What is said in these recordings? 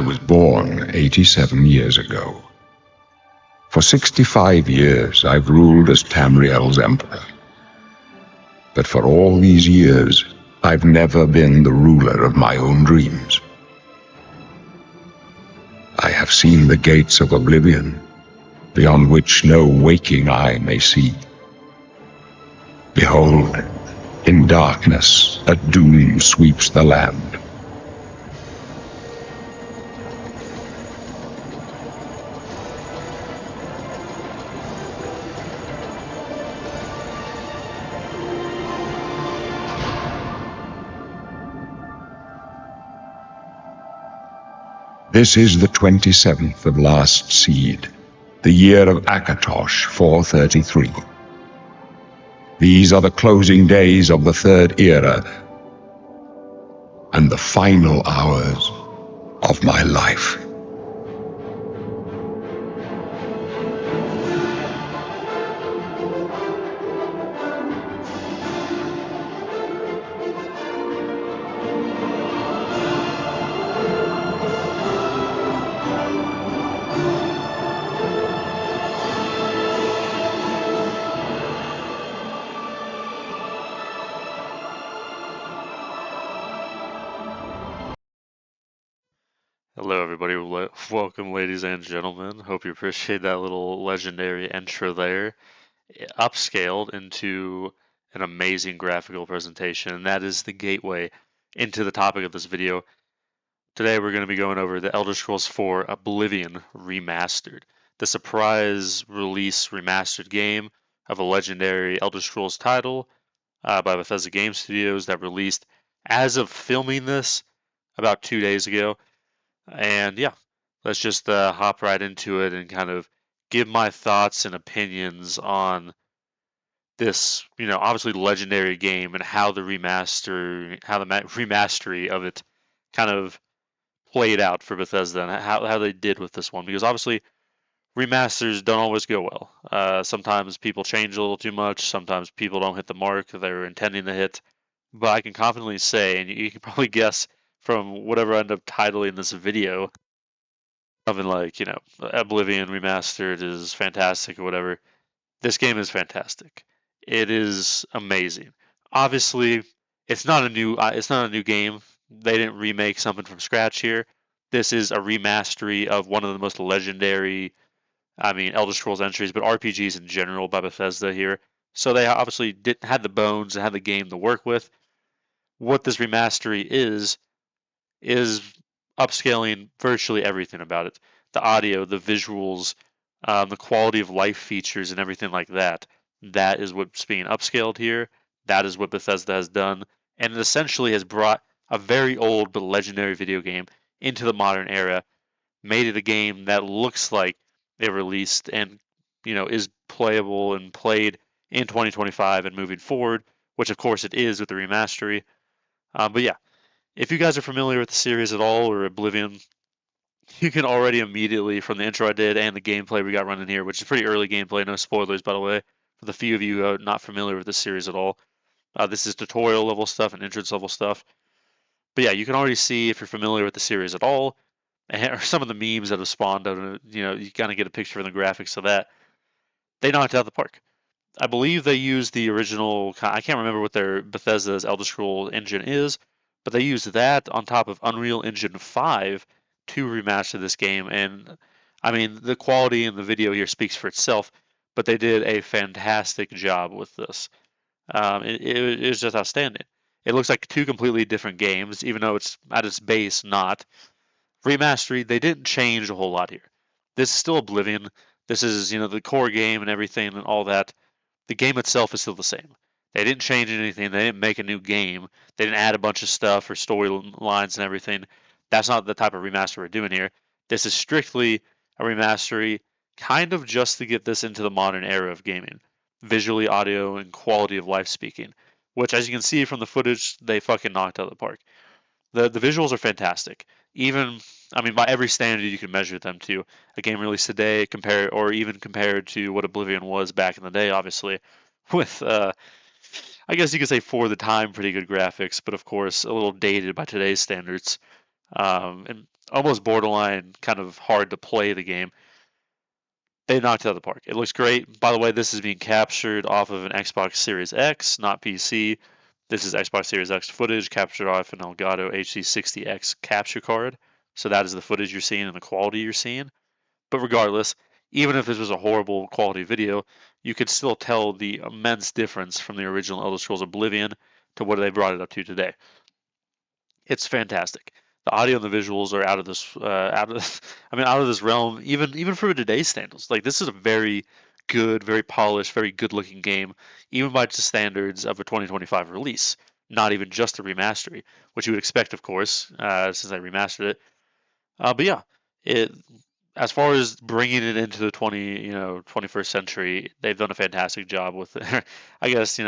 was born 87 years ago. For 65 years, I've ruled as Tamriel's emperor. But for all these years, I've never been the ruler of my own dreams. I have seen the gates of Oblivion, beyond which no waking eye may see. Behold, in darkness, a doom sweeps the land. This is the 27th of last seed, the year of Akatosh 433. These are the closing days of the Third Era, and the final hours of my life. Hello everybody, welcome ladies and gentlemen. Hope you appreciate that little legendary intro there. Upscaled into an amazing graphical presentation, and that is the gateway into the topic of this video. Today we're going to be going over the Elder Scrolls 4 Oblivion Remastered, the surprise release remastered game of a legendary Elder Scrolls title by Bethesda Game Studios that released as of filming this about 2 days ago. And yeah, let's just hop right into it and kind of give my thoughts and opinions on this, obviously legendary game and how the remastery of it kind of played out for Bethesda and how they did with this one. Because obviously remasters don't always go well. Sometimes people change a little too much. Sometimes people don't hit the mark they're intending to hit. But I can confidently say, and you can probably guess from whatever I end up titling this video, something like, Oblivion Remastered is fantastic or whatever. This game is fantastic. It is amazing. Obviously, it's not a new game. They didn't remake something from scratch here. This is a remastery of one of the most legendary, Elder Scrolls entries, but RPGs in general by Bethesda here. So they obviously had the bones and had the game to work with. What this remastery is upscaling virtually everything about it. The audio, the visuals, the quality of life features and everything like that. That is what's being upscaled here. That is what Bethesda has done. And it essentially has brought a very old but legendary video game into the modern era, made it a game that looks like it released and is playable and played in 2025 and moving forward, which of course it is with the remastery. But yeah, if you guys are familiar with the series at all or Oblivion, you can already immediately, from the intro I did and the gameplay we got running here, which is pretty early gameplay, no spoilers by the way, for the few of you who are not familiar with the series at all. This is tutorial level stuff and entrance level stuff. But yeah, you can already see if you're familiar with the series at all, or some of the memes that have spawned out of it, you kind of get a picture of the graphics of that. They knocked it out of the park. I believe they used the original, I can't remember what their Bethesda's Elder Scroll engine is, but they used that on top of Unreal Engine 5 to remaster this game. And the quality in the video here speaks for itself, but they did a fantastic job with this. It was just outstanding. It looks like two completely different games, even though it's at its base not. Remastered, they didn't change a whole lot here. This is still Oblivion. This is, the core game and everything and all that. The game itself is still the same. They didn't change anything. They didn't make a new game. They didn't add a bunch of stuff or storylines and everything. That's not the type of remaster we're doing here. This is strictly a remastery, kind of just to get this into the modern era of gaming. Visually, audio, and quality of life speaking. Which, as you can see from the footage, they fucking knocked out of the park. The visuals are fantastic. Even, by every standard you can measure them to. A game released today, compared to what Oblivion was back in the day, obviously, with, I guess you could say for the time, pretty good graphics, but of course, a little dated by today's standards. And almost borderline kind of hard to play the game. They knocked it out of the park. It looks great. By the way, this is being captured off of an Xbox Series X, not PC. This is Xbox Series X footage captured off an Elgato HD60X capture card. So that is the footage you're seeing and the quality you're seeing. But regardless, even if this was a horrible quality video, you could still tell the immense difference from the original Elder Scrolls Oblivion to what they brought it up to today. It's fantastic. The audio and the visuals are out of this, out of this realm. Even for today's standards, like this is a very good, very polished, very good-looking game, even by the standards of a 2025 release. Not even just a remastery, which you would expect, of course, since I remastered it. But yeah, it as far as bringing it into the 21st century, they've done a fantastic job with it. I guess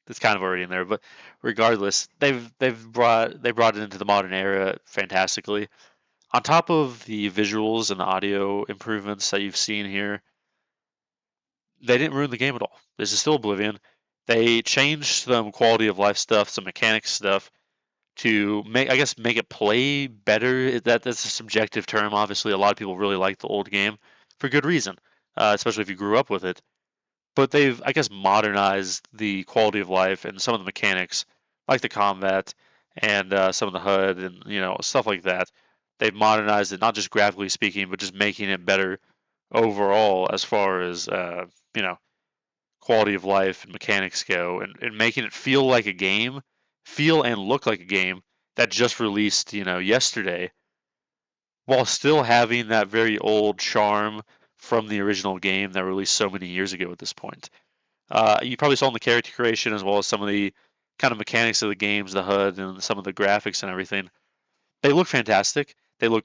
it's kind of already in there, but regardless, they brought it into the modern era fantastically. On top of the visuals and the audio improvements that you've seen here, they didn't ruin the game at all. This is still Oblivion. They changed some quality of life stuff, some mechanics stuff to make it play better. That's a subjective term. Obviously, a lot of people really like the old game for good reason, especially if you grew up with it. But they've, I guess, modernized the quality of life and some of the mechanics, like the combat and some of the HUD and stuff like that. They've modernized it, not just graphically speaking, but just making it better overall as far as you know quality of life and mechanics go, and making it feel like a game, feel and look like a game that just released yesterday, while still having that very old charm from the original game that released so many years ago at this point. You probably saw in the character creation as well as some of the kind of mechanics of the games, the HUD, and some of the graphics and everything. They look fantastic. They look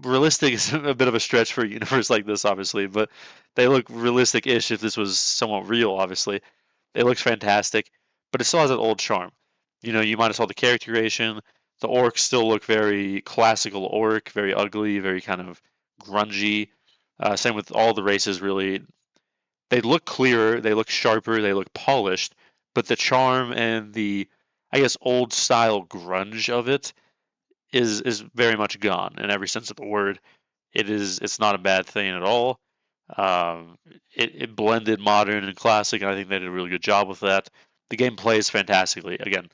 realistic is a bit of a stretch for a universe like this, obviously, but they look realistic-ish if this was somewhat real, obviously. It looks fantastic, but it still has that old charm. You might have saw the character creation. The orcs still look very classical orc, very ugly, very kind of grungy. Same with all the races, really. They look clearer, they look sharper, they look polished, but the charm and the, I guess, old style grunge of it is very much gone in every sense of the word. It's not a bad thing at all. Um, it blended modern and classic, and I think they did a really good job with that. The game plays fantastically. Again,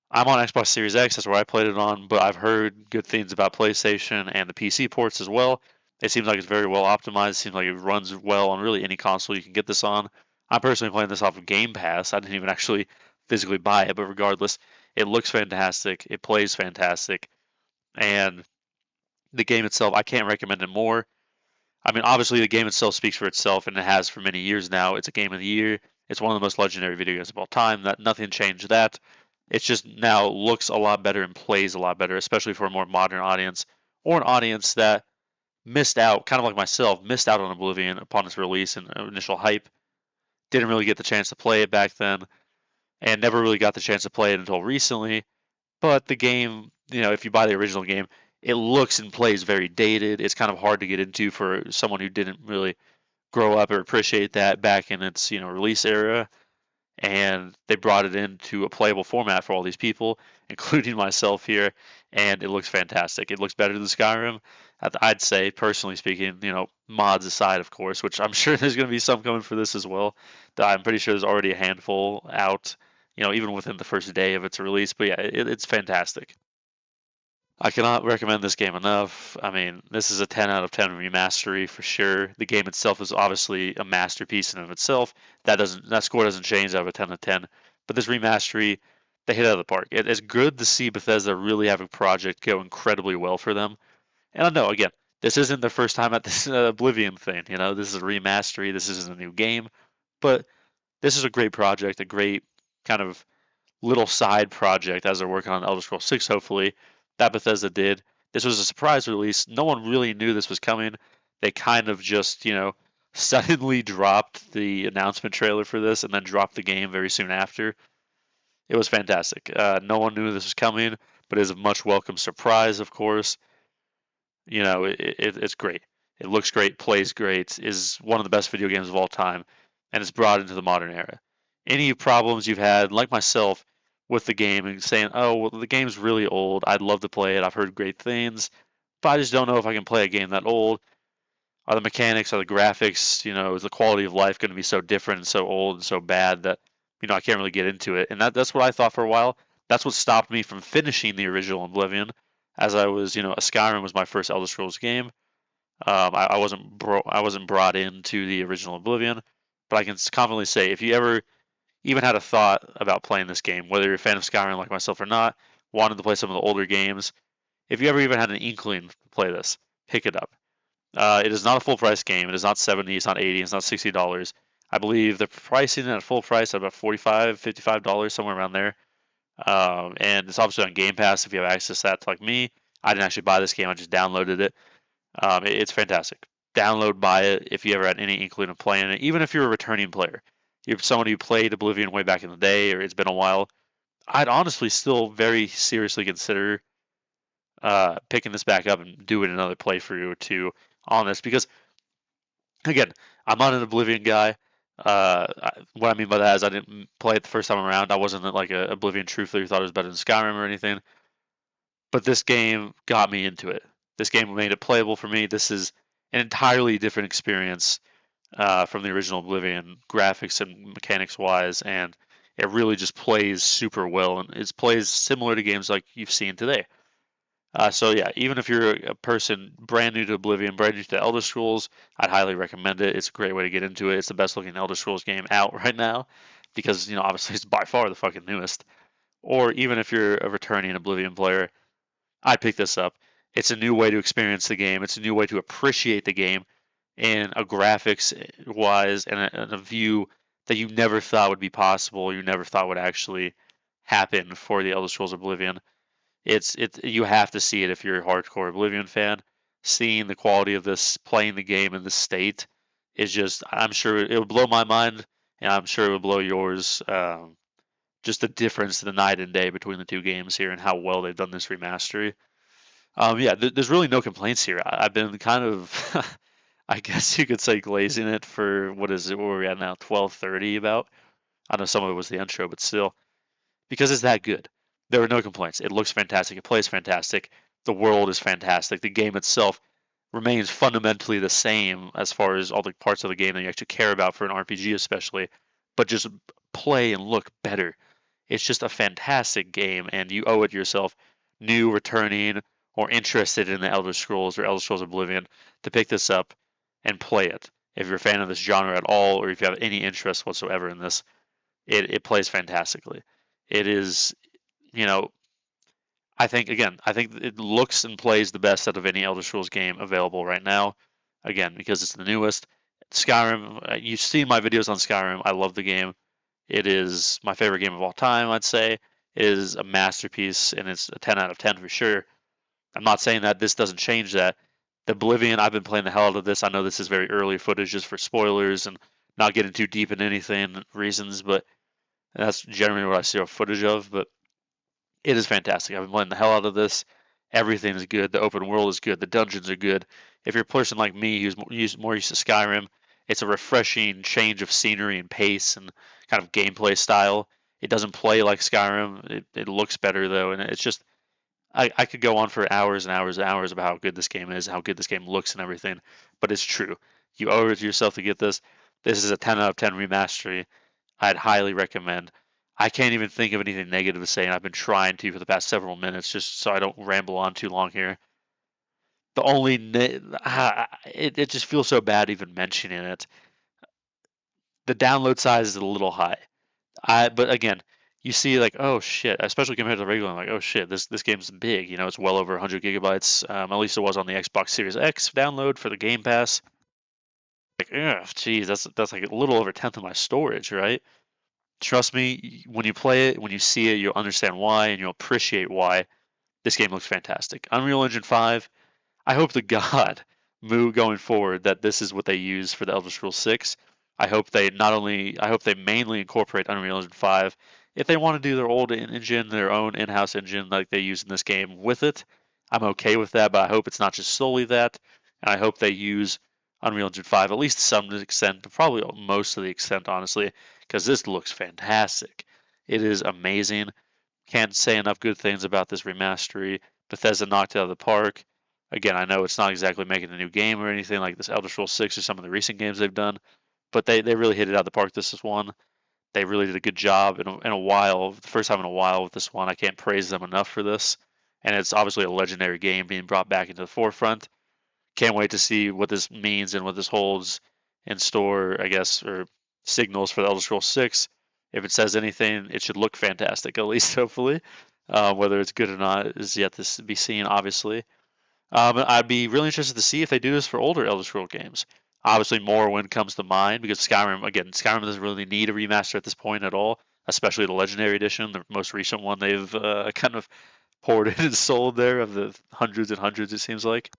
I'm on Xbox Series X, that's where I played it on, but I've heard good things about PlayStation and the PC ports as well. It seems like it's very well optimized. It seems like it runs well on really any console you can get this on. I'm personally playing this off of Game Pass. I didn't even actually physically buy it, but regardless, it looks fantastic. It plays fantastic. And the game itself, I can't recommend it more. I mean, obviously, the game itself speaks for itself, and it has for many years now. It's a game of the year. It's one of the most legendary video games of all time. That nothing changed that. It just now looks a lot better and plays a lot better, especially for a more modern audience or an audience that missed out, kind of like myself, missed out on Oblivion upon its release and initial hype. Didn't really get the chance to play it back then, and never really got the chance to play it until recently. But the game, if you buy the original game, it looks and plays very dated. It's kind of hard to get into for someone who didn't really grow up or appreciate that back in its release era. And they brought it into a playable format for all these people, including myself here, and it looks fantastic. It looks better than Skyrim. I'd say, personally speaking, mods aside, of course, which I'm sure there's going to be some coming for this as well. I'm pretty sure there's already a handful out, even within the first day of its release. But yeah, it's fantastic. I cannot recommend this game enough. I mean, this is a 10 out of 10 remastery for sure. The game itself is obviously a masterpiece in and of itself. That score doesn't change out of a 10 to 10. But this remastery, they hit it out of the park. It's good to see Bethesda really have a project go incredibly well for them. And I know, again, this isn't their first time at this Oblivion thing. This is a remastery. This isn't a new game. But this is a great project, a great kind of little side project as they're working on Elder Scrolls 6, hopefully, that Bethesda did. This was a surprise release. No one really knew this was coming. They kind of just, suddenly dropped the announcement trailer for this and then dropped the game very soon after. It was fantastic. No one knew this was coming, but it is a much welcome surprise, of course. It's great. It looks great, plays great, is one of the best video games of all time, and it's brought into the modern era. Any problems you've had, like myself, with the game and saying, oh, well, the game's really old. I'd love to play it. I've heard great things, but I just don't know if I can play a game that old. Are the mechanics, are the graphics, is the quality of life going to be so different and so old and so bad that, I can't really get into it. And that's what I thought for a while. That's what stopped me from finishing the original Oblivion, as I was, a Skyrim was my first Elder Scrolls game. I wasn't brought into the original Oblivion, but I can confidently say if you ever even had a thought about playing this game, whether you're a fan of Skyrim like myself or not, wanted to play some of the older games, if you ever even had an inkling to play this, pick it up. It is not a full price game. It is not 70, it's not 80, it's not $60. I believe the pricing at full price at about $45, $55, somewhere around there. And it's obviously on Game Pass if you have access to that, like me. I didn't actually buy this game, I just downloaded it. It's fantastic. Download, buy it if you ever had any inkling of playing it, even if you're a returning player. You're someone who played Oblivion way back in the day, or it's been a while. I'd honestly still very seriously consider picking this back up and doing another playthrough or two on this because, again, I'm not an Oblivion guy. What I mean by that is I didn't play it the first time around. I wasn't like a Oblivion truther who thought it was better than Skyrim or anything. But this game got me into it. This game made it playable for me. This is an entirely different experience from the original Oblivion, graphics and mechanics wise, and it really just plays super well. And it plays similar to games like you've seen today. So yeah, even if you're a person brand new to Oblivion, brand new to Elder Scrolls, I'd highly recommend it. It's a great way to get into it. It's the best looking Elder Scrolls game out right now because, obviously it's by far the fucking newest. Or even if you're a returning Oblivion player, I'd pick this up. It's a new way to experience the game. It's a new way to appreciate the game in a graphics wise and a view that you never thought would be possible. You never thought would actually happen for the Elder Scrolls Oblivion. It's you have to see it if you're a hardcore Oblivion fan. Seeing the quality of this, playing the game in this state is just, I'm sure it would blow my mind, and I'm sure it would blow yours. Just the difference, the night and day between the two games here, and how well they've done this remastery. Yeah, there's really no complaints here. I've been kind of, I guess you could say, glazing it for what is it? Where are we at now? 12:30 about. I know some of it was the intro, but still, because it's that good. There are no complaints. It looks fantastic. It plays fantastic. The world is fantastic. The game itself remains fundamentally the same as far as all the parts of the game that you actually care about for an RPG, especially, but just play and look better. It's just a fantastic game, and you owe it yourself, new, returning, or interested in the Elder Scrolls or Elder Scrolls Oblivion, to pick this up and play it. If you're a fan of this genre at all, or if you have any interest whatsoever in this, it plays fantastically. It is, you know, I think it looks and plays the best out of any Elder Scrolls game available right now. Again, because it's the newest. Skyrim, you've seen my videos on Skyrim. I love the game. It is my favorite game of all time, I'd say. It is a masterpiece, and it's a 10 out of 10 for sure. I'm not saying that this doesn't change that. The Oblivion, I've been playing the hell out of this. I know this is very early footage just for spoilers and not getting too deep in anything reasons, but that's generally what I see footage of. But it is fantastic. I've been playing the hell out of this. Everything is good. The open world is good. The dungeons are good. If you're a person like me who's more used to Skyrim, it's a refreshing change of scenery and pace and kind of gameplay style. It doesn't play like Skyrim. It looks better though, and it's just I could go on for hours and hours and hours about how good this game is, how good this game looks and everything. But it's true. You owe it to yourself to get this. This is a 10 out of 10 remastery. I'd highly recommend. I can't even think of anything negative to say, and I've been trying to for the past several minutes just so I don't ramble on too long here. The only it just feels so bad even mentioning it. The download size is a little high. But again, you see like, oh shit, especially compared to the regular, like, oh shit, this game's big. It's well over 100 gigabytes. At least it was on the Xbox Series X download for the Game Pass. Like, ugh, geez, that's like a little over a tenth of my storage, right? Trust me, when you play it, when you see it, you'll understand why, and you'll appreciate why this game looks fantastic. Unreal Engine 5, I hope to God, move going forward, that this is what they use for the Elder Scrolls 6. I hope they mainly incorporate Unreal Engine 5. If they want to do their old engine, their own in-house engine like they use in this game with it, I'm okay with that, but I hope it's not just solely that, and I hope they use Unreal Engine 5 at least to some extent, but probably most of the extent, honestly, because this looks fantastic. It is amazing. Can't say enough good things about this remastery. Bethesda knocked it out of the park. Again, I know it's not exactly making a new game or anything like this Elder Scrolls 6 or some of the recent games they've done, but they really hit it out of the park. This is one. They really did a good job in a while, the first time in a while with this one. I can't praise them enough for this. And it's obviously a legendary game being brought back into the forefront. Can't wait to see what this means and what this holds in store, I guess, or signals for the Elder Scrolls 6. If it says anything, it should look fantastic, at least hopefully. Whether it's good or not is yet to be seen, obviously. I'd be really interested to see if they do this for older Elder Scrolls games. Obviously, Morrowind comes to mind because Skyrim doesn't really need a remaster at this point at all, especially the Legendary Edition, the most recent one they've kind of ported and sold there of the hundreds and hundreds, it seems like.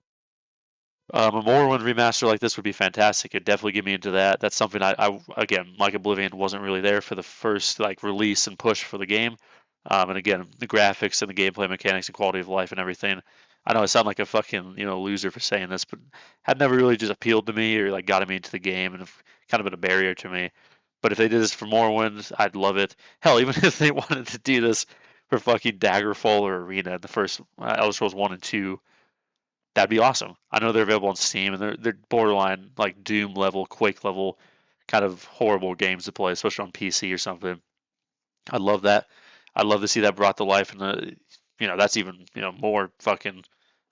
A Morrowind remaster like this would be fantastic. It'd definitely get me into that. That's something I again, like Oblivion, wasn't really there for the first like release and push for the game. And again, the graphics and the gameplay mechanics and quality of life and everything. I know I sound like a fucking loser for saying this, but had never really just appealed to me or like got me into the game and have kind of been a barrier to me. But if they did this for Morrowind, I'd love it. Hell, even if they wanted to do this for fucking Daggerfall or Arena, the first Elder Scrolls 1 and 2, that'd be awesome. I know they're available on Steam and they're borderline like Doom level, Quake level, kind of horrible games to play, especially on PC or something. I love that. I'd love to see that brought to life, and that's even more fucking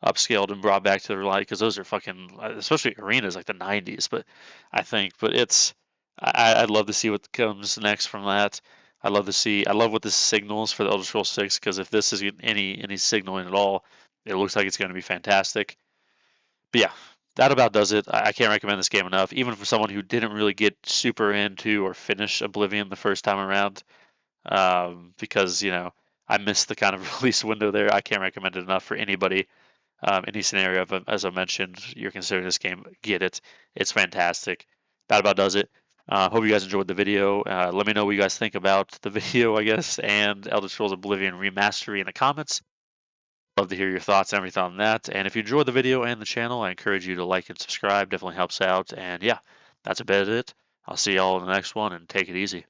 upscaled and brought back to life because those are fucking, especially arenas like the '90s. But I'd love to see what comes next from that. I love what this signals for the Elder Scrolls 6 because if this is any signaling at all, it looks like it's going to be fantastic. But yeah, that about does it. I can't recommend this game enough, even for someone who didn't really get super into or finish Oblivion the first time around, because I missed the kind of release window there. I can't recommend it enough for anybody. Any scenario, as I mentioned, you're considering this game, get it. It's fantastic. That about does it. Hope you guys enjoyed the video. Let me know what you guys think about the video, I guess, and Elder Scrolls Oblivion Remastery in the comments. Love to hear your thoughts and everything on that. And if you enjoyed the video and the channel, I encourage you to like and subscribe. Definitely helps out. And yeah, that's about it. I'll see y'all in the next one and take it easy.